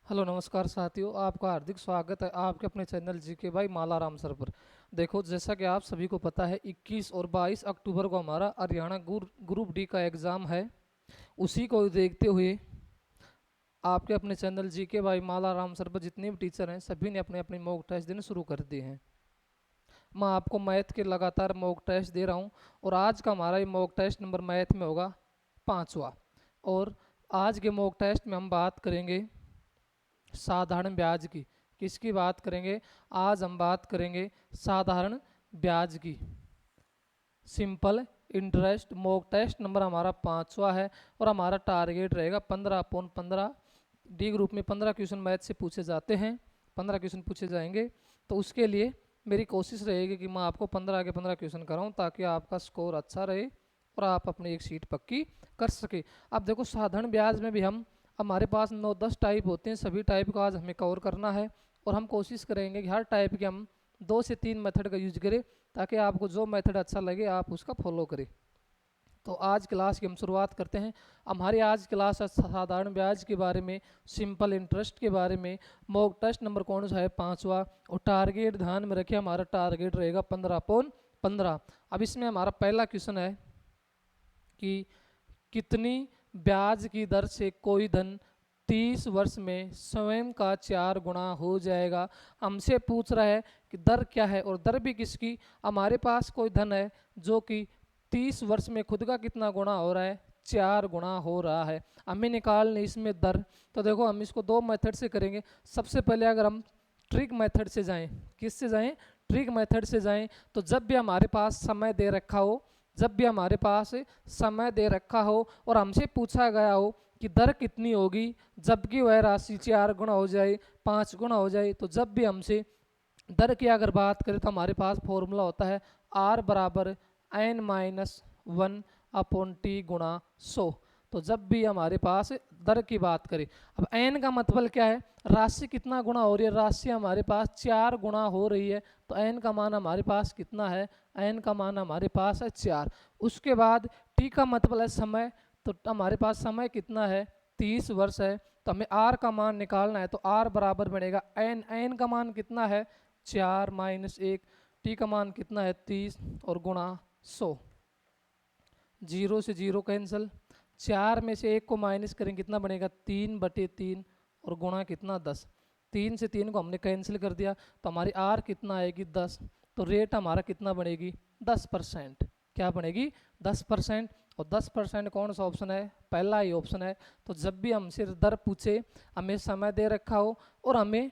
Hello नमस्कार साथियों, आपका हार्दिक स्वागत है आपके अपने चैनल जीके भाई मालाराम सर पर। देखो, जैसा कि आप सभी को पता है 21 और 22 अक्टूबर को हमारा हरियाणा ग्रुप डी का एग्ज़ाम है। उसी को देखते हुए आपके अपने चैनल जीके भाई मालाराम सर पर जितने भी टीचर हैं सभी ने अपने अपने मॉक टेस्ट देने शुरू कर दिए हैं। मैं आपको मैथ के लगातार मॉक टेस्ट दे रहा हूँ और आज का हमारा ये मॉक टेस्ट नंबर मैथ में होगा 5वां। और आज के मॉक टेस्ट में हम बात करेंगे साधारण ब्याज की। किसकी बात करेंगे? आज हम बात करेंगे साधारण ब्याज की। Simple interest mock test number हमारा 5वां है और हमारा टारगेट रहेगा 15/15। डी ग्रुप में 15 क्वेश्चन मैथ से पूछे जाते हैं, 15 क्वेश्चन पूछे जाएंगे। तो उसके लिए मेरी कोशिश रहेगी कि मैं आपको 15 के 15 क्वेश्चन कराऊं ताकि आपका स्कोर अच्छा रहे और आप अपनी एक सीट पक्की कर सके। अब देखो, साधारण ब्याज में भी हमारे पास 9-10 टाइप होते हैं, सभी टाइप को आज हमें कवर करना है और हम कोशिश करेंगे कि हर टाइप के हम 2 से 3 मेथड का यूज करें ताकि आपको जो मेथड अच्छा लगे आप उसका फॉलो करें। तो आज क्लास की हम शुरुआत करते हैं। हमारी आज क्लास है साधारण ब्याज के बारे में, सिंपल इंटरेस्ट के बारे में। मॉक टेस्ट नंबर कौन सा है? 5वां। और टारगेट ध्यान में रखिए, हमारा टारगेट रहेगा 15/15। अब इसमें हमारा पहला क्वेश्चन है कि कितनी ब्याज की दर से कोई धन 30 वर्ष में स्वयं का 4 गुना हो जाएगा। हमसे पूछ रहा है कि दर क्या है और दर भी किसकी। हमारे पास कोई धन है जो कि 30 वर्ष में खुद का कितना गुना हो रहा है? 4 गुना हो रहा है। हमें निकालने इसमें दर। तो देखो, हम इसको 2 मेथड से करेंगे। सबसे पहले अगर हम ट्रिक मेथड से जाएं, किससे जाएं? ट्रिक मेथड से जाएं। तो जब भी हमारे पास समय दे रखा हो, जब भी हमारे पास समय दे रखा हो और हमसे पूछा गया हो कि दर कितनी होगी जबकि वह राशि 4 गुना हो जाए, 5 गुना हो जाए, तो जब भी हमसे दर की अगर बात करें तो हमारे पास फॉर्मूला होता है R बराबर n-1/t गुणा 100। तो जब भी हमारे पास दर की बात करें, अब n का मतलब क्या है? राशि कितना गुना हो रही है? राशि हमारे पास 4 गुना हो रही है, तो n का मान हमारे पास कितना है? n का मान हमारे पास है 4। उसके बाद t का मतलब है समय, तो हमारे पास समय कितना है? 30 वर्ष है। तो हमें r का मान निकालना है, तो r बराबर बनेगा n का मान कितना है? 4 - 1। t का मान कितना है? 30 और गुणा 100। 0 से 0 कैंसिल, 4 में से 1 को माइनस करेंगे कितना बनेगा? 3/3 और गुणा कितना? 10। 3 से 3 को हमने कैंसिल कर दिया तो हमारी आर कितना आएगी? 10। तो रेट हमारा कितना बनेगी? 10%। क्या बनेगी? 10%। और 10% कौन सा ऑप्शन है? पहला ही ऑप्शन है। तो जब भी हमसे दर पूछे, हमें समय दे रखा हो और हमें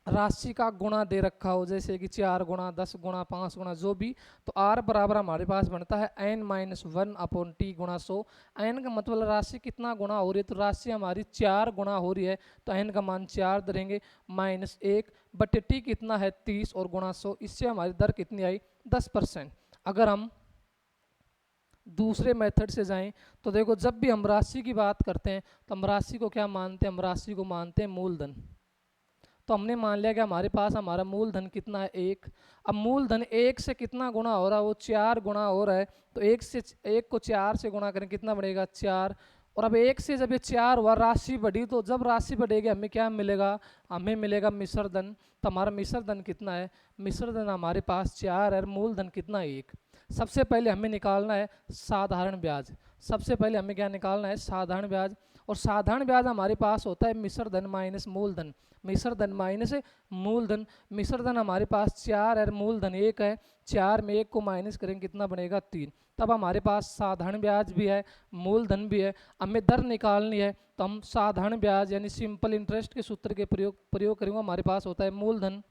राशि का गुणा दे रखा हो, जैसे कि 4 गुणा, 10 गुणा, 5 गुणा, जो भी, तो r बराबर हमारे पास बनता है n-1/t गुणा 100। n का मतलब राशि कितना गुणा हो रही है? तो राशि हमारी 4 गुणा हो रही है, तो n का मान 4 धरेंगे, -1/t कितना है? 30 और गुणा 100। इससे हमारी दर कितनी आई? 10%। अगर हम दूसरे मेथड से जाएं तो देखो, जब भी हम राशि की बात करते हैं तो हम राशि को क्या मानते हैं? हम राशि को मानते हैं मूलधन। तो हमने मान लिया कि हमारे पास हमारा मूलधन कितना है? 1। अब मूलधन 1 से कितना गुणा हो रहा है? वो 4 गुणा हो रहा है। तो 1 को 4 से गुणा करें, कितना बढ़ेगा? 4। और अब 1 से जब ये 4 हुआ, राशि बढ़ी, तो जब राशि बढ़ेगी हमें क्या मिलेगा? हमें मिलेगा मिश्र धन। तो हमारा मिश्र धन कितना है? मिश्र धन हमारे पास 4 है, मूलधन कितना है? 1। सबसे पहले हमें निकालना है साधारण ब्याज। सबसे पहले हमें क्या निकालना है? साधारण ब्याज। और साधारण ब्याज हमारे पास होता है मिश्र धन माइनस मूलधन। मिश्र धन माइनस मूलधन। मिश्र धन हमारे पास 4 है, मूलधन 1 है। 4 में 1 को माइनस करेंगे, कितना बनेगा? 3। तब हमारे पास साधारण ब्याज भी है, मूलधन भी है। हमें दर निकालनी है, तो हम साधारण ब्याज यानी सिंपल इंटरेस्ट के सूत्र के प्रयोग करेंगे। हमारे पास होता है मूलधन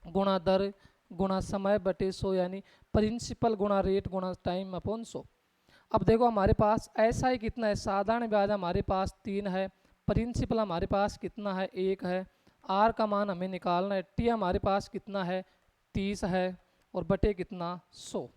गुणा दर गुणा समय बटे 100, यानी प्रिंसिपल गुणा रेट गुणा टाइम अपॉन 100। अब देखो, हमारे पास ऐसा ही कितना है? साधारण ब्याज हमारे पास 3 है, प्रिंसिपल हमारे पास कितना है? 1 है। आर का मान हमें निकालना है, टी हमारे पास कितना है? 30 है और बटे कितना? 100।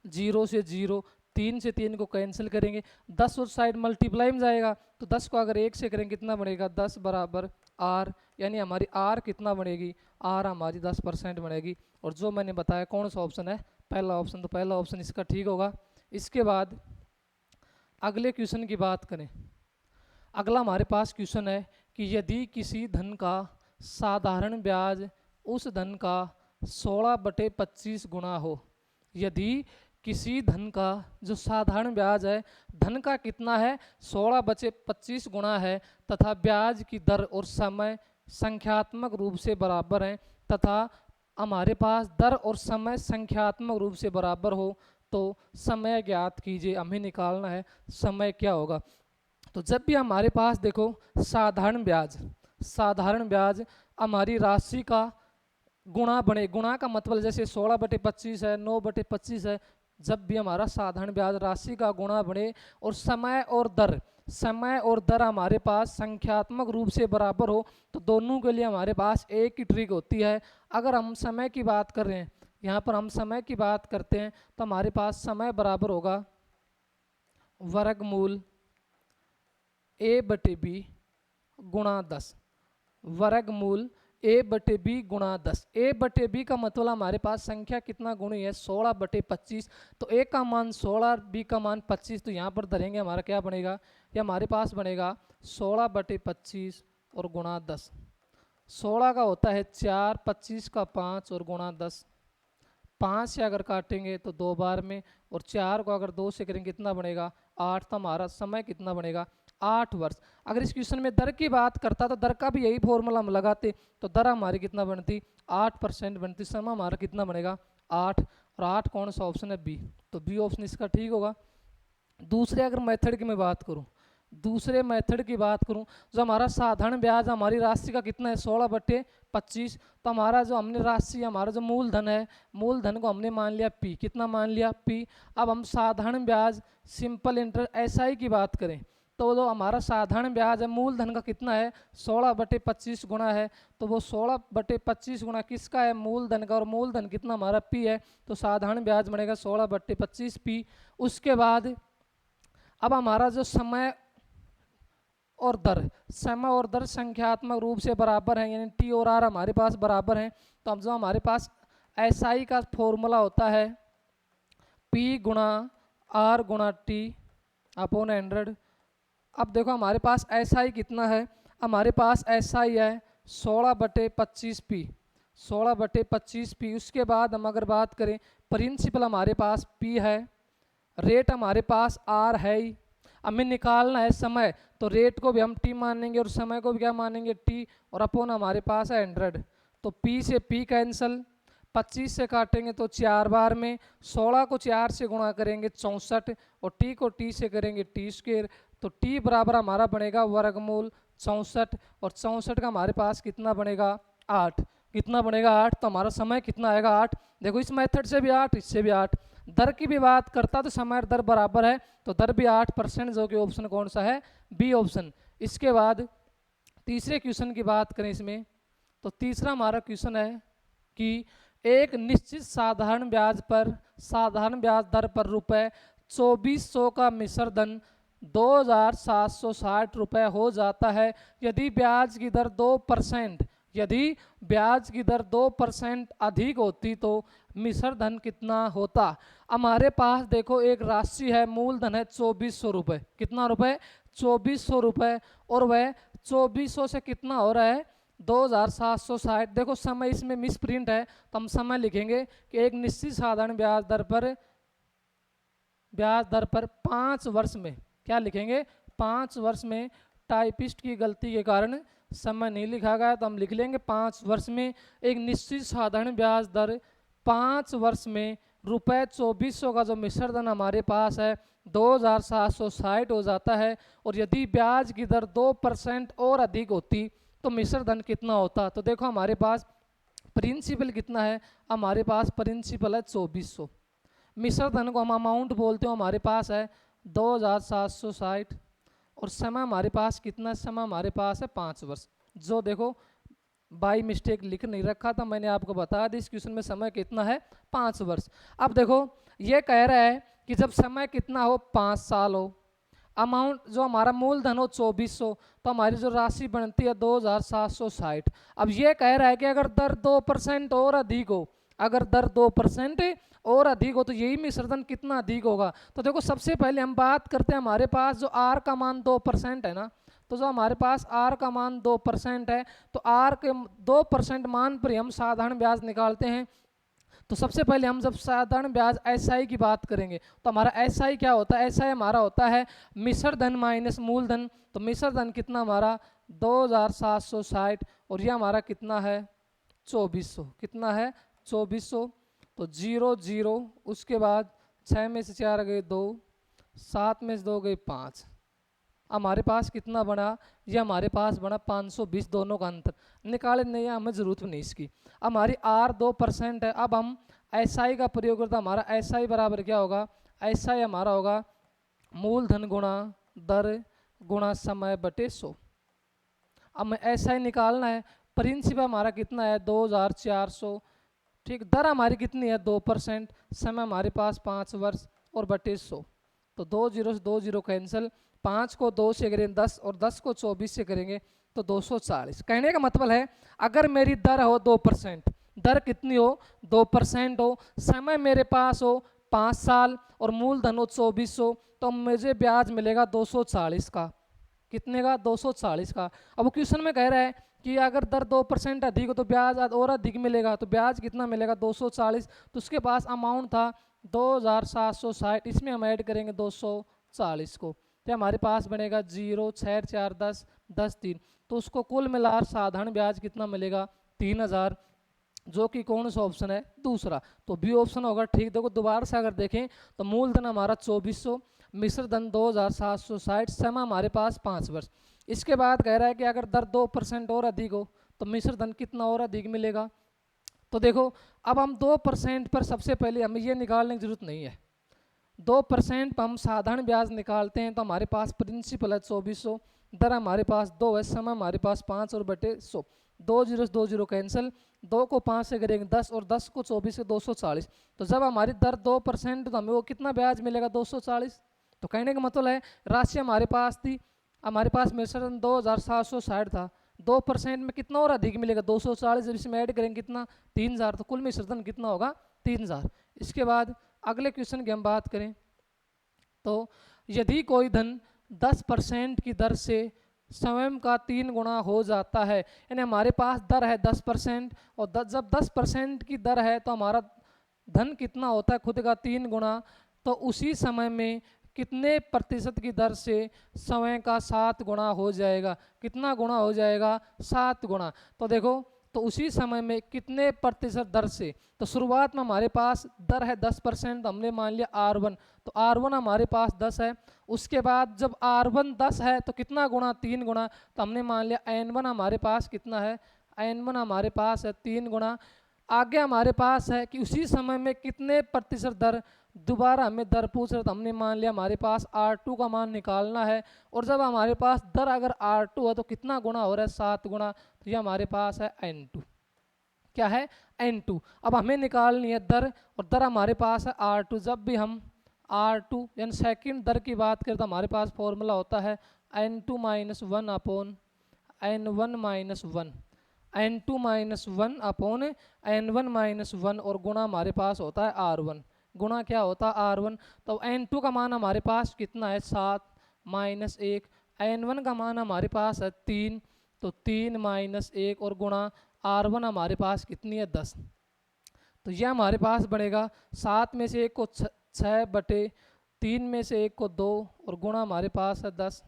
0 से 0, 3 से 3 को कैंसिल करेंगे, 10 उस साइड मल्टीप्लाई में जाएगा, तो 10 को अगर 1 से करेंगे कितना बनेगा? 10 बराबर आर, यानी हमारी आर कितना बनेगी? आर हमारी 10% बनेगी। और जो मैंने बताया कौन सा ऑप्शन है? पहला ऑप्शन। तो पहला ऑप्शन इसका ठीक होगा। इसके बाद अगले क्वेश्चन की बात करें। अगला हमारे पास क्वेश्चन है कि यदि किसी धन का साधारण ब्याज उस धन का 16/25 गुना हो, यदि किसी धन का जो साधारण ब्याज है, धन का कितना है 16/25 गुना है, तथा ब्याज की दर और समय संख्यात्मक रूप से बराबर हैं, तथा हमारे पास दर और समय संख्यात्मक रूप से बराबर हो तो समय ज्ञात कीजिए। हमें निकालना है समय क्या होगा। तो जब भी हमारे पास देखो साधारण ब्याज हमारी राशि का गुणा बने, गुणा का मतलब जैसे 16/25 है, 9/25 है, जब भी हमारा साधारण ब्याज राशि का गुणा बने और समय और दर हमारे पास संख्यात्मक रूप से बराबर हो, तो दोनों के लिए हमारे पास एक ही ट्रिक होती है। अगर हम समय की बात कर रहे हैं, यहाँ पर हम समय की बात करते हैं, तो हमारे पास समय बराबर होगा वर्गमूल a/b गुणा 10, वर्गमूल a/b गुणा 10। a/b का मतलब हमारे पास संख्या कितना गुणी है 16/25, तो a का मान 16, b का मान 25, तो यहाँ पर धरेंगे हमारा क्या बनेगा, ये हमारे पास बनेगा 16/25 और गुणा 10। 16 का होता है 4, 25 का 5 और गुणा 10। 5 से अगर काटेंगे तो 2 बार में, और 4 को अगर 2 से करेंगे कितना बनेगा 8, तो हमारा समय कितना बनेगा 8 वर्ष। अगर इस क्वेश्चन में दर की बात करता तो दर का भी यही फॉर्मूला हम लगाते, तो दर हमारी कितना बनती 8% बनती, समय हमारा कितना बनेगा 8, और 8 कौन सा ऑप्शन है बी, तो बी ऑप्शन इसका ठीक होगा। दूसरे अगर मेथड की मैं बात करूं, दूसरे मेथड की बात करूं, जो हमारा साधारण ब्याज हमारी राशि का कितना है 16/25, तो हमारा जो हमने राशि, हमारा जो मूलधन है, मूलधन को हमने मान लिया पी, कितना मान लिया पी। अब हम साधारण ब्याज सिंपल इंटरेस्ट एसआई की बात करें, तो जो हमारा साधारण ब्याज है मूलधन का कितना है 16/25 गुणा है, तो वो 16/25 गुणा किसका है मूलधन का, और मूलधन कितना हमारा पी है, तो साधारण ब्याज बनेगा 16/25 पी। उसके बाद अब हमारा जो समय और दर संख्यात्मक रूप से बराबर है, यानी टी और आर हमारे पास बराबर हैं, तो अब जो हमारे पास एसआई का फॉर्मूला होता है पी गुणा आर गुणा टी अपॉन 100। अब देखो हमारे पास एसआई कितना है, हमारे पास एसआई है 16/25 पी, 16/25 पी। उसके बाद हम अगर बात करें प्रिंसिपल हमारे पास पी है, रेट हमारे पास आर है ही, हमें निकालना है समय, तो रेट को भी हम टी मानेंगे और समय को भी क्या मानेंगे टी, और अपॉन हमारे पास है 100, तो पी से पी कैंसल, 25 से काटेंगे तो 4 बार में, 16 को 4 से गुणा करेंगे 64, और टी को टी से करेंगे टी स्क्वायर, तो टी बराबर हमारा बनेगा वर्गमूल 64, और 64 का हमारे पास कितना बनेगा 8, कितना बनेगा 8, तो हमारा समय कितना आएगा 8। देखो इस मेथड से भी 8, इससे भी 8। दर की भी बात करता तो समय दर बराबर है, तो दर भी 8%, जो कि ऑप्शन कौन सा है बी ऑप्शन। इसके बाद तीसरे क्वेश्चन की बात करें इसमें, तो तीसरा हमारा क्वेश्चन है कि एक निश्चित साधारण ब्याज दर पर रुपए 2400 का मिश्र धन 2760 रुपए हो जाता है, यदि ब्याज की दर 2%, यदि ब्याज की दर 2% अधिक होती तो मिश्र धन कितना होता। हमारे पास देखो एक राशि है, मूलधन है 2400 रुपये, कितना रुपए 2400 रुपये, और वह 2400 से कितना हो रहा है 2760। देखो समय इसमें मिस प्रिंट है, तो हम समय लिखेंगे कि एक निश्चित साधारण ब्याज दर पर 5 वर्ष में, क्या लिखेंगे 5 वर्ष में, टाइपिस्ट की गलती के कारण समय नहीं लिखा गया, तो हम लिख लेंगे 5 वर्ष में एक निश्चित साधारण ब्याज दर 5 वर्ष में रुपए 2400 का जो मिश्र धन हमारे पास है 2760 हो जाता है, और यदि ब्याज की दर 2% और अधिक होती तो मिश्र धन कितना होता। तो देखो हमारे पास प्रिंसिपल कितना है, हमारे पास प्रिंसिपल है 2400, मिश्र धन को हम अमाउंट बोलते हो, हमारे पास है 2760, और समय हमारे पास कितना, समय हमारे पास है 5 वर्ष। जो देखो बाई मिस्टेक लिख नहीं रखा था, मैंने आपको बता दी इस क्वेश्चन में समय कितना है 5 वर्ष। अब देखो ये कह रहा है कि जब समय कितना हो 5 साल हो, अमाउंट जो हमारा मूलधन हो 2400, तो हमारी जो राशि बनती है 2760। अब ये कह रहा है कि अगर दर 2% और अधिक हो, अगर दर 2% और अधिक हो तो यही मिश्रधन कितना अधिक होगा। तो देखो सबसे पहले हम बात करते हैं, हमारे पास जो आर का मान 2% है ना, तो जो हमारे पास आर का मान 2% है, तो आर के 2% मान पर ही हम साधारण ब्याज निकालते हैं। तो सबसे पहले हम जब साधारण ब्याज एसआई की बात करेंगे तो हमारा एसआई क्या होता है, एसआई हमारा होता है मिश्र धन माइनस मूलधन। तो मिश्र धन कितना हमारा 2760 और यह हमारा कितना है 2400, कितना है 2400। तो 0 0, उसके बाद 6 में से 4 गए 2, 7 में से 2 गए 5, हमारे पास कितना बना, ये हमारे पास बना 520, दोनों का अंतर निकाले नहीं है, हमें ज़रूरत भी नहीं इसकी। हमारी आर 2% है, अब हम एसआई का प्रयोग करते, हमारा एसआई बराबर क्या होगा, एसआई हमारा होगा मूलधन गुणा दर गुणा समय बटे 100। अब हमें एसआई निकालना है, प्रिंसिपल हमारा कितना है 2400, ठीक, दर हमारी कितनी है 2%, समय हमारे पास 5 वर्ष और बटे 100। तो 2 0 से 2 0 कैंसिल, 5 को 2 से करेंगे 10 और 10 को 24 से करेंगे तो 240। कहने का मतलब है अगर मेरी दर हो 2%, दर कितनी हो 2% हो, समय मेरे पास हो 5 साल और मूलधन हो 2400, तो मुझे ब्याज मिलेगा 240 का, कितने का 240 का। अब क्वेश्चन में कह रहा है कि अगर दर 2% अधिक हो तो ब्याज और अधिक मिलेगा, तो ब्याज कितना मिलेगा 240। तो उसके पास अमाउंट था 2760, इसमें हम ऐड करेंगे 240 को, तो हमारे पास बनेगा 0 6 4 10 10 3, तो उसको कुल मिलाकर साधारण ब्याज कितना मिलेगा 3000, जो कि कौन सा ऑप्शन है दूसरा, तो बी ऑप्शन होगा। ठीक, देखो दोबारा से अगर देखें तो मूलधन हमारा 2400, मिश्र धन 2760, समय हमारे पास 5 वर्ष। इसके बाद कह रहा है कि अगर दर 2% और अधिक हो तो मिश्र धन कितना और अधिक मिलेगा। तो देखो अब हम 2% पर सबसे पहले हमें ये निकालने की जरूरत नहीं है, 2% पर हम साधारण ब्याज निकालते हैं तो हमारे पास प्रिंसिपल है 2400, दर हमारे पास 2 है, समय हमारे पास 5 और बटे 100, 2 0 से 2 0 कैंसिल, 2 को 5 से करेंगे 10 और 10 को 24 से 240। तो जब हमारी दर 2% तो हमें वो कितना ब्याज मिलेगा 240। तो कहने का मतलब है राशि हमारे पास थी, हमारे पास मिश्रण 2760 था, 2% में कितना और अधिक मिलेगा 240, जब इसमें ऐड करेंगे कितना 3000, तो कुल मिश्रण कितना होगा 3000। इसके बाद अगले क्वेश्चन की हम बात करें तो यदि कोई धन 10% की दर से स्वयं का 3 गुना हो जाता है, यानी हमारे पास दर है 10% और जब 10% की दर है तो हमारा धन कितना होता है खुद का 3 गुना, तो उसी समय में कितने प्रतिशत की दर से समय का 7 गुना हो जाएगा, कितना गुना हो जाएगा 7 गुना। तो देखो तो उसी समय में कितने प्रतिशत दर से, तो शुरुआत में हमारे पास दर है 10%, तो हमने मान लिया R1, तो R1 हमारे पास 10 है। उसके बाद जब R1 10 है तो कितना गुना 3 गुना, तो हमने मान लिया N1 हमारे पास कितना है, N1 हमारे पास है 3 गुना। आगे हमारे पास है कि उसी समय में कितने प्रतिशत दर, दोबारा हमें दर पूछ रहे तो हमने मान लिया हमारे पास R2 का मान निकालना है, और जब हमारे पास दर अगर R2 है तो कितना गुना हो रहा है 7 गुना, तो ये हमारे पास है N2, क्या है N2। अब हमें निकालनी है दर, और दर हमारे पास है R2। जब भी हम R2 यानी सेकंड दर की बात करें तो हमारे पास फॉर्मूला होता है N2 minus 1 upon N1 minus 1, N2 minus 1 upon N1 minus 1, और गुणा हमारे पास होता है R1, गुणा क्या होता है R1। तो N2 का मान हमारे पास कितना है 7 माइनस 1, N1 का मान हमारे पास है 3, तो 3 माइनस 1 और गुणा R1 हमारे पास कितनी है 10। तो यह हमारे पास बढ़ेगा 7 में से 1 को 6 बटे 3 में से 1 को 2 और गुणा हमारे पास है 10।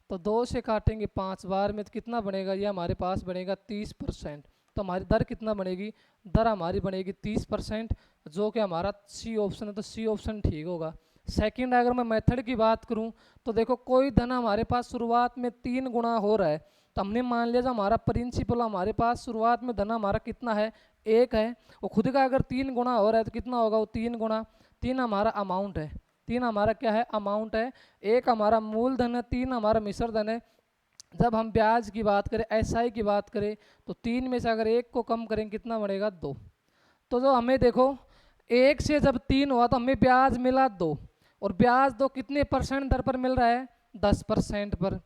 तो 2 से काटेंगे 5 बार में तो कितना बनेगा, यह हमारे पास बनेगा 30%। तो हमारी दर कितना बनेगी, दर हमारी बनेगी 30%, जो कि हमारा सी ऑप्शन है, तो सी ऑप्शन ठीक होगा। सेकंड अगर मैं मेथड की बात करूं तो देखो कोई धन हमारे पास शुरुआत में 3 गुना हो रहा है, तो हमने मान लिया जो हमारा प्रिंसिपल हमारे पास शुरुआत में धन हमारा कितना है 1 है, और खुद का अगर 3 गुना हो रहा है तो कितना होगा वो 3 गुना, 3 हमारा अमाउंट है, 3 हमारा क्या है अमाउंट है, 1 हमारा मूलधन है, 3 हमारा मिश्र धन है। जब हम ब्याज की बात करें एसआई की बात करें तो 3 में से अगर 1 को कम करें कितना बढ़ेगा 2। तो जो हमें देखो 1 से जब 3 हुआ तो हमें ब्याज मिला 2, और ब्याज 2 कितने परसेंट दर पर मिल रहा है 10% पर,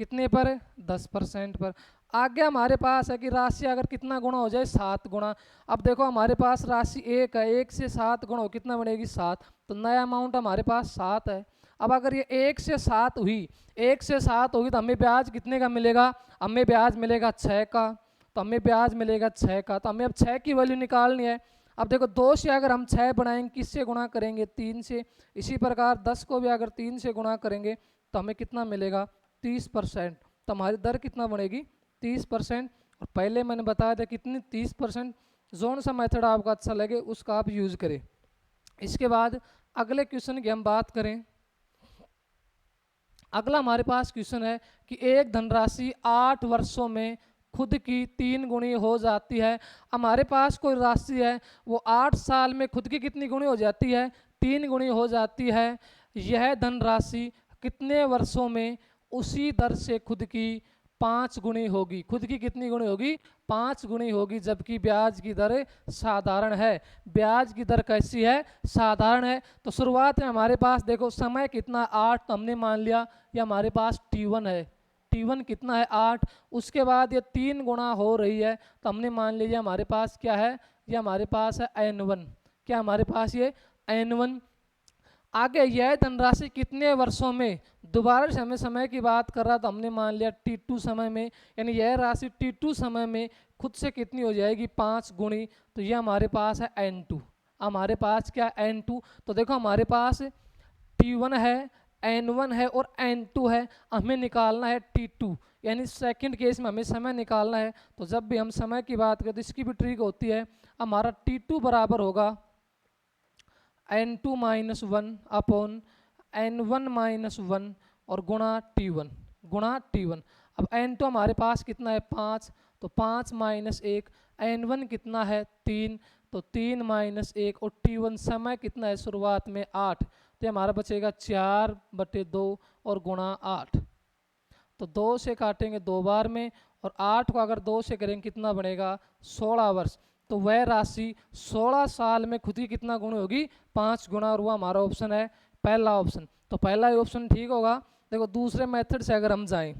कितने पर 10% पर। आगे हमारे पास है कि राशि अगर कितना गुणा हो जाए 7 गुणा। अब देखो हमारे पास राशि 1 है, 1 से 7 गुणा हो कितना बनेगी 7, तो नया अमाउंट हमारे पास 7 है। अब अगर ये 1 से 7 हुई, 1 से 7 होगी तो हमें ब्याज कितने का मिलेगा, हमें ब्याज मिलेगा 6 का। तो हमें ब्याज मिलेगा 6 का, तो हमें अब 6 की वैल्यू निकालनी है। अब देखो 2 से अगर हम 6 बनाएंगे किससे गुणा करेंगे, 3 से। इसी प्रकार 10 को भी अगर 3 से गुणा करेंगे तो हमें कितना मिलेगा, 30%। तो हमारी दर कितना बनेगी, 30%। और पहले मैंने बताया था कितनी, 30%। जोन सा मेथड आपको अच्छा लगे उसका आप यूज करें। इसके बाद अगले क्वेश्चन की हम बात करें। अगला हमारे पास क्वेश्चन है कि एक धनराशि 8 वर्षों में खुद की 3 गुणी हो जाती है। हमारे पास कोई राशि है वो 8 साल में खुद की कितनी गुणी हो जाती है, 3 गुणी हो जाती है। यह धनराशि कितने वर्षों में उसी दर से खुद की 5 गुणी होगी। खुद की कितनी गुणी होगी, 5 गुणी होगी, जबकि ब्याज की दर साधारण है। ब्याज की दर कैसी है, साधारण है। तो शुरुआत में हमारे पास देखो समय कितना 8, तो हमने मान लिया ये हमारे पास T1 है। T1 कितना है 8। उसके बाद ये 3 गुणा हो रही है तो हमने मान लिया हमारे पास क्या है, ये हमारे पास है N1। क्या हमारे पास ये N1। आगे यह धनराशि कितने वर्षों में, दोबारा से हमें समय की बात कर रहा तो हमने मान लिया T2 समय में, यानी यह राशि T2 समय में खुद से कितनी हो जाएगी, 5 गुणी। तो ये हमारे पास है N2। हमारे पास क्या N2। तो देखो हमारे पास T1 है, N1 है और N2 है। हमें निकालना है T2, यानी सेकंड केस में हमें समय निकालना है। तो जब भी हम समय की बात करें तो इसकी भी ट्रिक होती है। हमारा T2 बराबर होगा N2 minus 1 upon N1 minus 1 और गुणा T1, गुणा T1। अब N2 हमारे पास कितना है 5, तो 5 माइनस 1। N1 कितना है 3, तो 3 माइनस 1 और T1 समय कितना है शुरुआत में 8, तो हमारा बचेगा 4/2 और गुणा 8। तो 2 से काटेंगे 2 बार में और 8 को अगर 2 से करेंगे कितना बनेगा 16 वर्ष। तो वह राशि 16 साल में खुद की कितना गुण होगी, 5 गुना। और वो हमारा ऑप्शन है पहला ऑप्शन। तो पहला ही ऑप्शन ठीक होगा। देखो दूसरे मेथड से अगर हम जाएं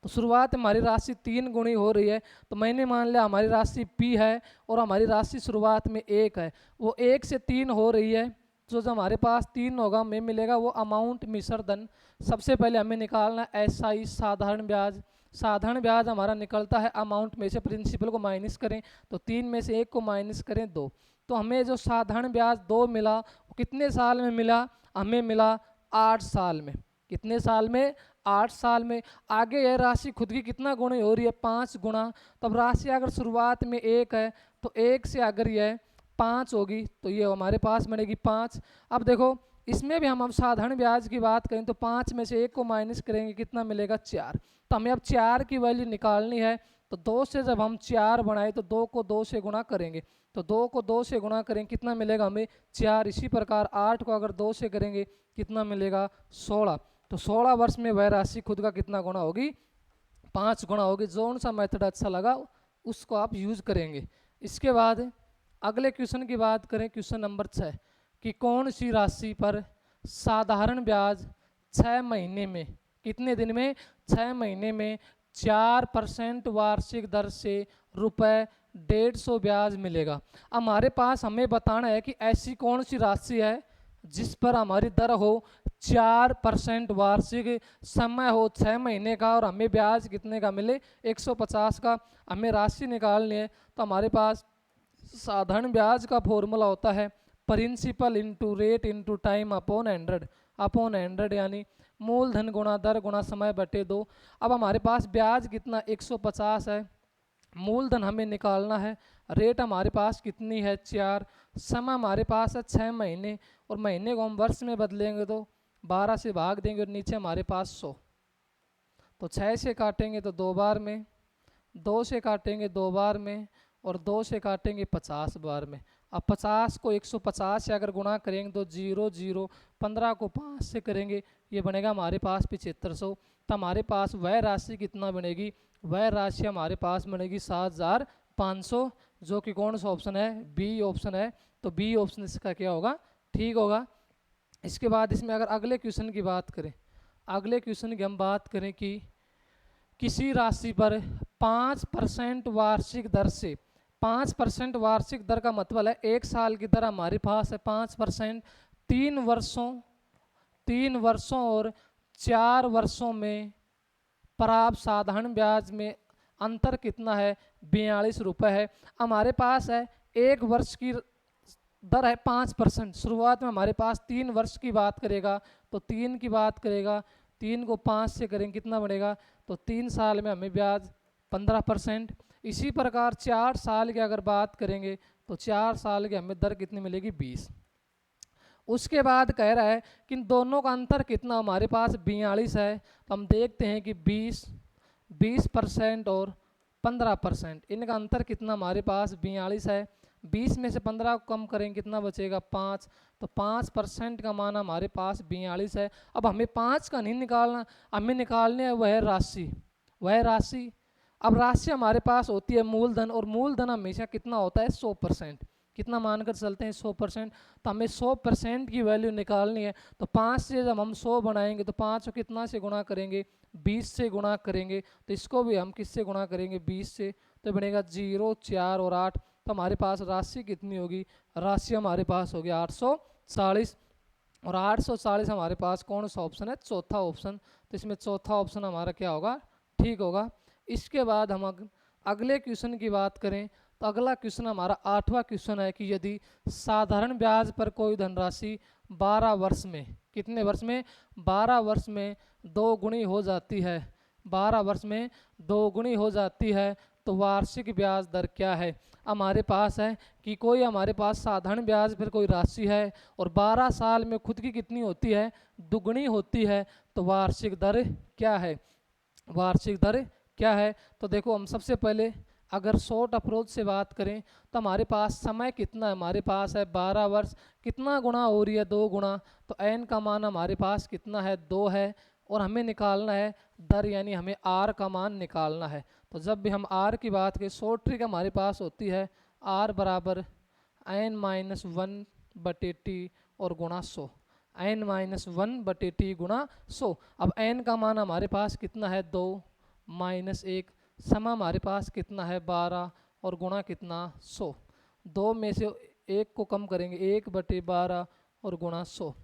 तो शुरुआत हमारी राशि 3 गुणी हो रही है, तो मैंने मान लिया हमारी राशि P है और हमारी राशि शुरुआत में 1 है, वो 1 से 3 हो रही है। जो जो हमारे पास 3 होगा हमें मिलेगा वो अमाउंट मिश्र धन। सबसे पहले हमें निकालना है SI साधारण ब्याज। साधारण ब्याज हमारा निकलता है अमाउंट में से प्रिंसिपल को माइनस करें तो 3 में से 1 को माइनस करें 2। तो हमें जो साधारण ब्याज 2 मिला वो कितने साल में मिला, हमें मिला 8 साल में। कितने साल में, 8 साल में। आगे यह राशि खुद की कितना गुणी हो रही है, 5 गुणा। तब राशि अगर शुरुआत में 1 है तो 1 से अगर यह 5 होगी तो ये हमारे पास बनेगी 5। अब देखो इसमें भी हम अब साधारण ब्याज की बात करें तो 5 में से 1 को माइनस करेंगे कितना मिलेगा 4। तो हमें अब 4 की वैल्यू निकालनी है। तो 2 से जब हम 4 बनाए तो 2 को 2 से गुणा करेंगे, तो 2 को 2 से गुणा करेंगे कितना मिलेगा हमें 4। इसी प्रकार 8 को अगर 2 से करेंगे कितना मिलेगा 16। तो 16 वर्ष में वह राशि खुद का कितना गुणा होगी, 5 गुणा होगी। जोन सा मेथड अच्छा लगा उसको आप यूज करेंगे। इसके बाद अगले क्वेश्चन की बात करें, क्वेश्चन नंबर 6 कि कौन सी राशि पर साधारण ब्याज 6 महीने में, कितने दिन में, 6 महीने में 4% वार्षिक दर से ₹150 ब्याज मिलेगा। हमारे पास हमें बताना है कि ऐसी कौन सी राशि है जिस पर हमारी दर हो 4% वार्षिक, समय हो 6 महीने का और हमें ब्याज कितने का मिले 150 का। हमें राशि निकालनी है। तो हमारे पास साधारण ब्याज का फॉर्मूला होता है principal into rate into time upon 100 यानी मूलधन गुणा दर गुणा समय बटे 2। अब हमारे पास ब्याज कितना 150 है, मूलधन हमें निकालना है, रेट हमारे पास कितनी है 4, समय हमारे पास है 6 महीने और महीने को हम वर्ष में बदलेंगे तो 12 से भाग देंगे और नीचे हमारे पास 100। तो 6 से काटेंगे तो 2 बार में, 2 से काटेंगे 2 बार में और 2 से काटेंगे 50 बार में। अब 50 को 150 से अगर गुणा करेंगे तो 0 0, 15 को 5 से करेंगे ये बनेगा हमारे पास 7500। तो हमारे पास वह राशि कितना बनेगी, वह राशि हमारे पास बनेगी 7500, जो कि कौन सा ऑप्शन है, बी ऑप्शन है। तो बी ऑप्शन इसका क्या होगा, ठीक होगा। इसके बाद इसमें अगर अगले क्वेश्चन की बात करें, अगले क्वेश्चन की हम बात करें कि किसी राशि पर 5% वार्षिक दर से, 5% वार्षिक दर का मतलब है 1 साल की दर हमारे पास है 5%, 3 वर्षों और 4 वर्षों में प्राप्त साधारण ब्याज में अंतर कितना है? 42 रुपये है। हमारे पास है 1 वर्ष की दर है 5%। शुरुआत में हमारे पास 3 वर्ष की बात करेगा तो 3 की बात करेगा, 3 को 5 से करेंगे कितना बढ़ेगा? तो 3 साल में हमें ब्याज 15%। इसी प्रकार 4 साल की अगर बात करेंगे तो 4 साल की हमें दर कितनी मिलेगी? 20। उसके बाद कह रहा है कि इन दोनों का अंतर कितना? हमारे पास 42 है, तो हम देखते हैं कि 20% और 15%, इनका अंतर कितना? हमारे पास 42 है। 20 में से 15 को कम करेंगे कितना बचेगा? 5। तो 5% का मान हमारे पास 42 है। अब हमें 5 का नहीं निकालना, हमें निकालने है वह राशि। अब राशि हमारे पास होती है मूलधन, और मूलधन हमेशा कितना होता है? 100%। कितना मानकर चलते हैं? 100%। तो हमें 100% की वैल्यू निकालनी है। तो 5 से जब हम 100 बनाएंगे तो 5 को कितना से गुणा करेंगे? 20 से गुणा करेंगे। तो इसको भी हम किससे गुणा करेंगे? 20 से। तो बनेगा 0, 4 और 8। तो हमारे पास राशि कितनी होगी? राशि हमारे पास होगी 840। और 840 हमारे पास कौन सा ऑप्शन है? चौथा ऑप्शन। तो इसमें चौथा ऑप्शन हमारा क्या होगा? ठीक होगा। इसके बाद हम अगले क्वेश्चन की बात करें तो अगला क्वेश्चन हमारा 8वां क्वेश्चन है कि यदि साधारण ब्याज पर कोई धनराशि 12 वर्ष में, कितने वर्ष में? 12 वर्ष में 2 गुणी हो जाती है, 12 वर्ष में 2 गुणी हो जाती है तो वार्षिक ब्याज दर क्या है? हमारे पास है कि कोई हमारे पास साधारण ब्याज पर कोई राशि है और 12 साल में खुद की कितनी होती है? दुगुनी होती है। तो वार्षिक दर क्या है? वार्षिक दर क्या है? तो देखो, हम सबसे पहले अगर शॉर्ट अप्रोच से बात करें तो हमारे पास समय कितना है? हमारे पास है 12 वर्ष। कितना गुणा हो रही है? 2 गुणा। तो n का मान हमारे पास कितना है? 2 है। और हमें निकालना है दर, यानी हमें r का मान निकालना है। तो जब भी हम r की बात करें, शॉर्ट ट्रिक हमारे पास होती है r बराबर n-1/t और गुणा 100, n-1/t गुणा 100। अब n का मान हमारे पास कितना है? 2 - 1, समय हमारे पास कितना है? 12 और गुणा कितना? 100। 2 में से 1 को कम करेंगे, 1/12 और गुणा 100।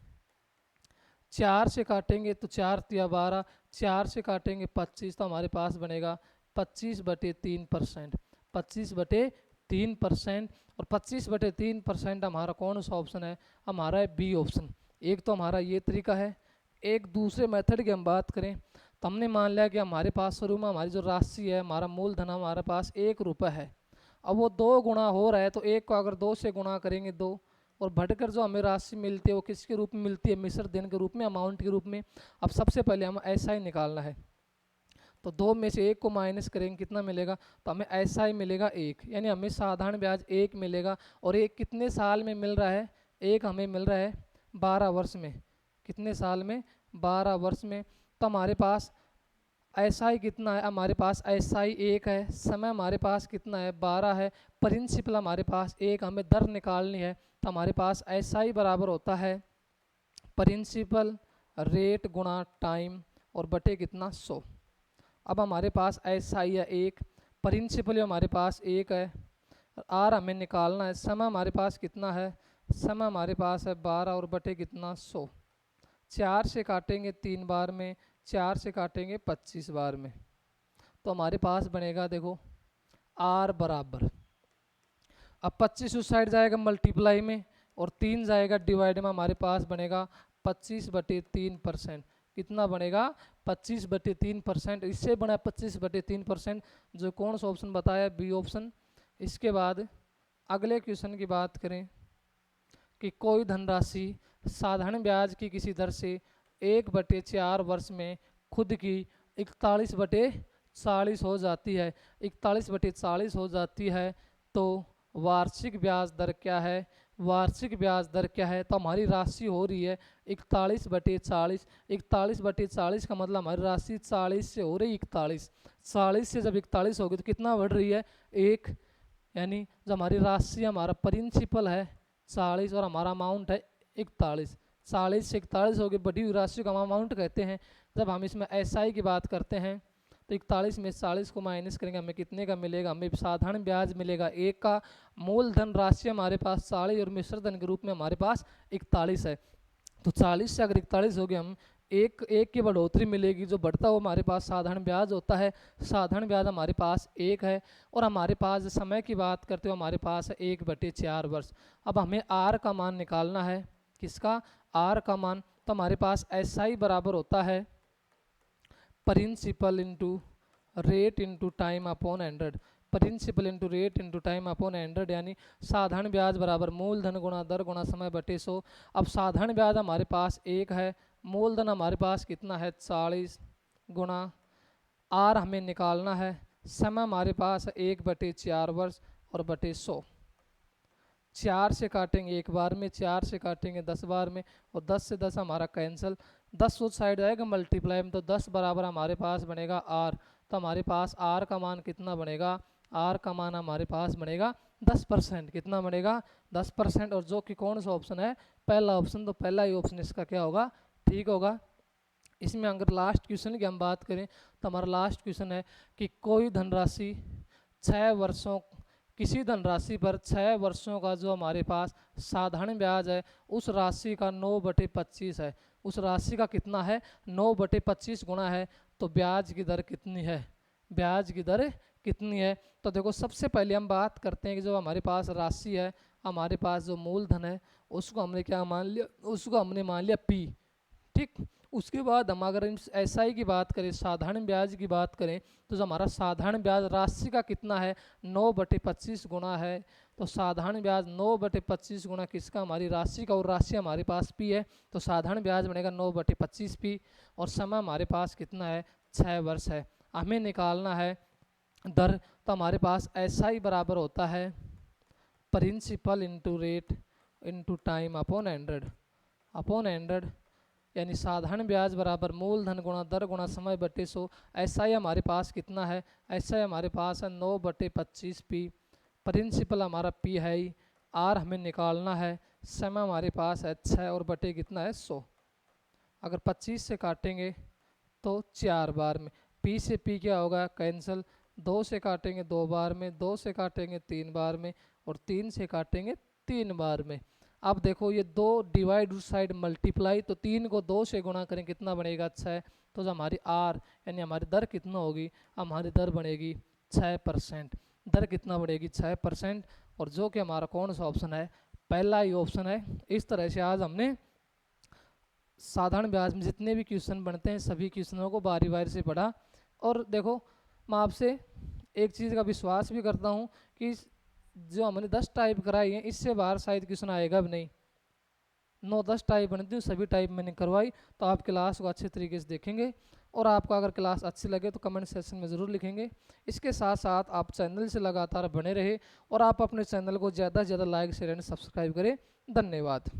4 से काटेंगे तो 4 तिया 12, 4 से काटेंगे 25, तो हमारे पास बनेगा 25/3%। 25/3%। और 25/3% हमारा कौन सा ऑप्शन है? हमारा है बी ऑप्शन। एक तो हमारा ये तरीका है। एक दूसरे मेथड की हम बात करें तो हमने मान लिया कि हमारे पास शुरू में हमारी जो राशि है, हमारा मूलधन हमारे पास 1 रुपये है। अब वो 2 गुणा हो रहा है तो 1 को अगर 2 से गुणा करेंगे 2, और बढ़कर जो हमें राशि मिलती है वो किसके रूप में मिलती है? मिश्र धन के रूप में, अमाउंट के रूप में। अब सबसे पहले हमें ऐसा ही निकालना है। तो 2 में से 1 को माइनस करेंगे कितना मिलेगा? तो हमें ऐसा ही मिलेगा 1, यानी हमें साधारण ब्याज 1 मिलेगा। और 1 कितने साल में मिल रहा है? 1 हमें मिल रहा है 12 वर्ष में। कितने साल में? 12 वर्ष में। तो हमारे पास ऐसा ही कितना है? हमारे पास ऐसा ही 1 है। समय हमारे पास कितना है? 12 है। प्रिंसिपल हमारे पास 1, हमें दर निकालनी है। तो हमारे पास ऐसा ही बराबर होता है प्रिंसिपल रेट गुणा टाइम और बटे कितना? 100। अब हमारे पास ऐसा ही है 1, प्रिंसिपल हमारे पास 1 है, आर हमें निकालना है। समय हमारे पास कितना है? समय हमारे पास है 12 और बटे कितना? 100। 4 से काटेंगे 3 बार में, 4 से काटेंगे 25 बार में। तो हमारे पास बनेगा, देखो, आर बराबर, अब 25 उस साइड जाएगा मल्टीप्लाई में और 3 जाएगा डिवाइड में। हमारे पास बनेगा 25/3%। कितना बनेगा? 25/3%। इससे बना 25/3%, जो कौन सा ऑप्शन बताया? B option. इसके बाद अगले क्वेश्चन की बात करें कि कोई धनराशि साधारण ब्याज की किसी दर से 1/4 वर्ष में खुद की 41/40 हो जाती है, 41/40 हो जाती है, तो वार्षिक ब्याज दर क्या है? वार्षिक ब्याज दर क्या है? तो हमारी राशि हो रही है 41/40। 41/40 का मतलब हमारी राशि 40 से हो रही है 41। 40 से जब 41 होगी तो कितना बढ़ रही है? 1। यानी जो हमारी राशि, हमारा प्रिंसिपल है 40 और हमारा अमाउंट है 41। 40 से 41 होगी बढ़ी हुई राशि को हम अमाउंट कहते हैं। जब हम इसमें एसआई की बात करते हैं तो 41 में 40 को माइनस करेंगे, हमें कितने का मिलेगा? हमें साधारण ब्याज मिलेगा 1 का। मूलधन राशि हमारे पास 40 और मिश्र धन के रूप में हमारे पास 41 है। तो 40 से अगर 41 हो गया, हम एक एक की बढ़ोतरी मिलेगी, जो बढ़ता हुआ हमारे पास साधारण ब्याज होता है। साधारण ब्याज हमारे पास 1 है, और हमारे पास समय की बात करते हो हमारे पास है 1/4 वर्ष। अब हमें आर का मान निकालना है। किसका? आर का मान। तो हमारे पास SI बराबर होता है principal into rate into time upon 100। Principal into rate into time upon 100, यानी साधारण ब्याज बराबर मूलधन गुणा दर गुणा समय बटे 100। अब साधारण ब्याज हमारे पास 1 है, मूलधन हमारे पास कितना है 40, गुणा आर हमें निकालना है, समय हमारे पास है 1/4 वर्ष और बटे 100। 4 से काटेंगे एक बार में, 4 से काटेंगे 10 बार में, और 10 से 10 हमारा कैंसिल, 10 उस साइड जाएगा मल्टीप्लाई में, तो 10 बराबर हमारे पास बनेगा आर। तो हमारे पास आर का मान कितना बनेगा? आर का मान हमारे पास बनेगा 10%। कितना बनेगा? 10%। और जो कि कौन सा ऑप्शन है? पहला ऑप्शन। तो पहला ही ऑप्शन इसका क्या होगा? ठीक होगा। इसमें अगर लास्ट क्वेश्चन की हम बात करें तो हमारा लास्ट क्वेश्चन है कि कोई धनराशि 6 वर्षों, किसी धनराशि पर 6 वर्षों का जो हमारे पास साधारण ब्याज है, उस राशि का 9/25 है। उस राशि का कितना है? 9/25 गुणा है। तो ब्याज की दर कितनी है? ब्याज की दर कितनी है? तो देखो, सबसे पहले हम बात करते हैं कि जो हमारे पास राशि है, हमारे पास जो मूलधन है, उसको हमने क्या मान लिया? उसको हमने मान लिया P। ठीक। उसके बाद हम अगर SI की बात करें, साधारण ब्याज की बात करें, तो जो हमारा साधारण ब्याज राशि का कितना है? 9/25 गुणा है। तो साधारण ब्याज 9/25 गुणा किसका? हमारी राशि का, और राशि हमारे पास P है। तो साधारण ब्याज बनेगा 9/25 P, और समय हमारे पास कितना है? 6 वर्ष है। हमें निकालना है दर। तो हमारे पास SI बराबर होता है principal into rate into time upon 100, यानी साधारण ब्याज बराबर मूलधन गुणा दर गुणा समय बटे 100। SI हमारे पास कितना है? SI हमारे पास है 9/25 P। प्रिंसिपल हमारा P है ही, आर हमें निकालना है, समय हमारे पास है 6 और बटे कितना है? 100। अगर 25 से काटेंगे तो 4 बार में, P से P क्या होगा? कैंसिल। 2 से काटेंगे 2 बार में, 2 से काटेंगे 3 बार में, और 3 से काटेंगे 3 बार में। अब देखो, ये 2 डिवाइड उस साइड मल्टीप्लाई, तो 3 को 2 से गुणा करें, कितना बनेगा? 6। तो जो हमारी आर यानी हमारी दर कितना होगी? हमारी दर बनेगी 6%। दर कितना बढ़ेगी? 6%। और जो कि हमारा कौन सा ऑप्शन है? पहला ही ऑप्शन है। इस तरह से आज हमने साधारण ब्याज में जितने भी क्वेश्चन बनते हैं, सभी क्वेश्चनों को बारी बारी से पढ़ा। और देखो, मैं आपसे एक चीज़ का विश्वास भी करता हूँ कि जो हमने 10 टाइप कराई है, इससे बाहर शायद क्वेश्चन आएगा भी नहीं। 9-10 टाइप बनती हूँ, सभी टाइप मैंने करवाई। तो आप क्लास को अच्छे तरीके से देखेंगे, और आपको अगर क्लास अच्छी लगे तो कमेंट सेक्शन में ज़रूर लिखेंगे। इसके साथ साथ आप चैनल से लगातार बने रहे, और आप अपने चैनल को ज़्यादा से ज़्यादा लाइक शेयर एंड सब्सक्राइब करें। धन्यवाद।